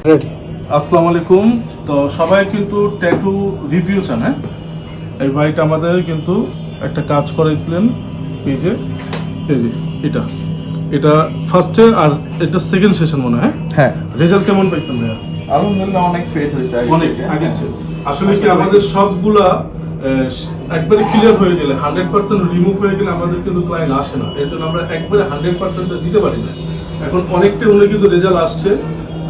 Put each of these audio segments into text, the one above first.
Ready. আসসালামু আলাইকুম। তো সবাই কিন্তু ট্যাটু রিভিউ চান। হ্যাঁ, এই ভাইটা আমাদের কিন্তু একটা কাজ করাইছিলেন পেজে। এই যে এটা এটা ফার্স্টে আর এটা সেকেন্ড সেশন মনে হয়। হ্যাঁ, রেজাল্ট কেমন পাইছেন ভাইয়া? আলহামদুলিল্লাহ অনেক ফেট হয়েছে অনেক আগে আসলে কি আমাদের সবগুলা একবারে ক্লিয়ার হয়ে গেলে 100% রিমুভ হয়ে গেলে আমাদের কিন্তু ক্লায়েন্ট আসে না। এর জন্য আমরা একবারে 100% দিতে পারি না। এখন অনেকটা উনি কিন্তু রেজাল্ট আসছে।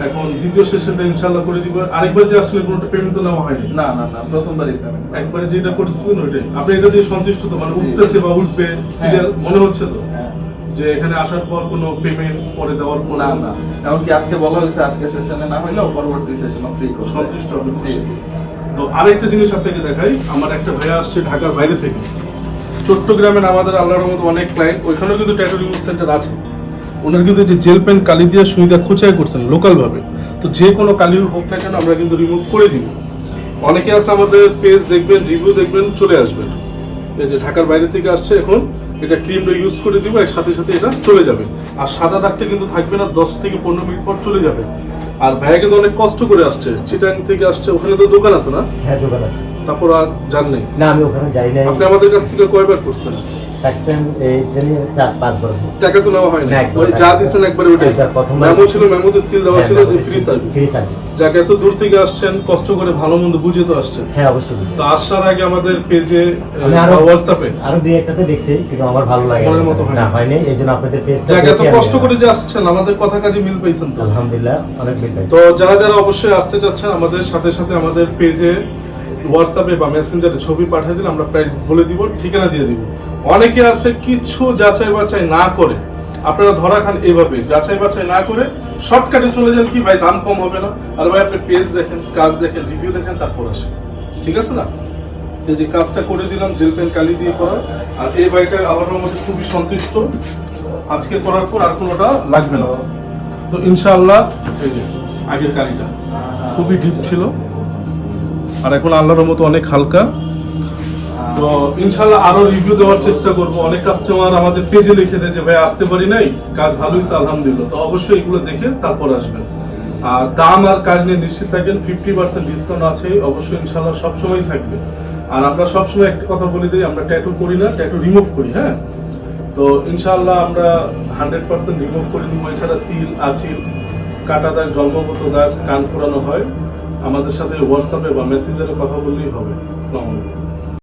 এখন দ্বিতীয় সেশনটা ইনশাআল্লাহ করে দিব। আরেকবার যে আসলে কোনো পেমেন্ট তো নেওয়া হয়নি। না না না, প্রথমবারই পেমেন্ট। একবারে যেটা করছিলেন ওইটাই। আপনি এটা দিয়ে সন্তুষ্ট তো? মানে উঠতেছে বা উঠবে ক্লিয়ার মনে হচ্ছে তো? যে এখানে আসার পর কোনো পেমেন্ট পরে দেওয়ার পর? না না, এমনকি আজকে বলা হয়েছে আজকে সেশনে না হইলেও পরবর্তী সেশনে ফ্রি করব। সন্তুষ্ট হবে। তো আরেকটা জিনিস আপনাকে দেখাই। আমার একটা ভাইয়া আসছে ঢাকার বাইরে থেকে, চট্টগ্রামের আমাদের আল্লাহর মতো অনেক ক্লায়েন্ট, ওইখানেও কিন্তু ট্যাটু রিমুভ সেন্টার আছে। ওনার কিন্তু যে জেল পেন কালি দিয়ে সুইটা খোঁচাই করছেন লোকাল ভাবে। তো যে কোনো কালি হোক না কেন আমরা কিন্তু রিমুভ করে দিই। অনেকে আছে আমাদের পেজ দেখবেন, রিভিউ দেখবেন, চলে আসবে। এই যে ঢাকার বাইরে থেকে আসছে, এখন এটা ক্রিমটা ইউজ করে দিব, এর সাথে সাথে এটা চলে যাবে। আর সাদা দাগটা কিন্তু থাকবে না, 10 থেকে 15 মিনিট পর চলে যাবে। আর ভাইয়া কিন্তু অনেক কষ্ট করে আসছে, চিটাং থেকে আসছে। ওখানে তো দোকান আছে না? হ্যাঁ, দোকান আছে। তারপর আর জান নেই? না, আমি ওখানে যাই নাই। আপনি আমাদের কাছ থেকে কয়বার করছেন? সাকসেন এই ট্রেনে 4-5 বার। টাকা তো নেওয়া হয় না, ওই যা দিছেন একবার ওইটাই। মেমো ছিল, মেমোতে সিল দেওয়া ছিল যে ফ্রি সার্ভিস। Free service. যাকে এত দূর থেকে আসছেন, কষ্ট করে ভালো মন্দ বুঝে তো আসছেন। হ্যাঁ, অবশ্যই। তো আসার আগে আমাদের পেজে আরো হোয়াটসঅ্যাপে আরো দুই একটাতে দেখছি, কিন্তু আমার ভালো লাগে মনের মতো হয় না, হয়নি। এইজন্য আপনাদের পেজটা যাকে এত কষ্ট করে যে আসছেন, আমাদের কথা কাজে মিল পাইছেন তো? আলহামদুলিল্লাহ অনেক মিল পাইছি। তো যারা যারা অবশ্যই আসতে চাচ্ছেন, আমাদের সাথে সাথে আমাদের পেজে হোয়াটসঅ্যাপে বা মেসেঞ্জারে ছবি পাঠিয়ে দিলে আমরা প্রাইস বলে দিব, ঠিকানা দিয়ে দিব। অনেকে আছে কিছু যাচাই বাছাই না করে, আপনারা ধরা খান এইভাবে যাচাই বাছাই না করে শর্টকাটে চলে যান, কি ভাই দাম কম হবে না? আর ভাই আপনি পেজ দেখেন, কাজ দেখেন, রিভিউ দেখেন, তারপর আসেন। ঠিক আছে না? এই যে কাজটা করে দিলাম জেল পেন কালি দিয়ে করা। আর এই বাইকটা আল্লাহর মধ্যে খুবই সন্তুষ্ট। আজকে করার পর আর কোনোটা লাগবে না। তো ইনশাআল্লাহ এই যে আগের কালিটা খুবই ডিপ ছিল, আর এখন আল্লাহর মতো অনেক হালকা। তো ইনশাআল্লাহ আরো রিভিউ দেওয়ার চেষ্টা করব। অনেক কাস্টমার আমাদের পেজে লিখে দেয় যে ভাই আসতে পারি নাই, কাজ ভালো হয়েছে আলহামদুলিল্লাহ। তো অবশ্যই এগুলো দেখে তারপর আসবেন। আর দাম আর কাজ নিয়ে নিশ্চিত থাকেন, 50% ডিসকাউন্ট আছে অবশ্যই, ইনশাআল্লাহ সবসময় থাকবে। আর আমরা সবসময় একটা কথা বলে দিই, আমরা ট্যাটু করি না, ট্যাটু রিমুভ করি। হ্যাঁ, তো ইনশাআল্লাহ আমরা 100% রিমুভ করে দিব। এছাড়া তিল, আঁচিল, কাটা দাগ, জন্মগত দাগ, কান ফোড়ানো হয়। আমাদের সাথে হোয়াটসঅ্যাপে বা মেসেঞ্জারে কথা বললেই হবে। আসসালামু আলাইকুম।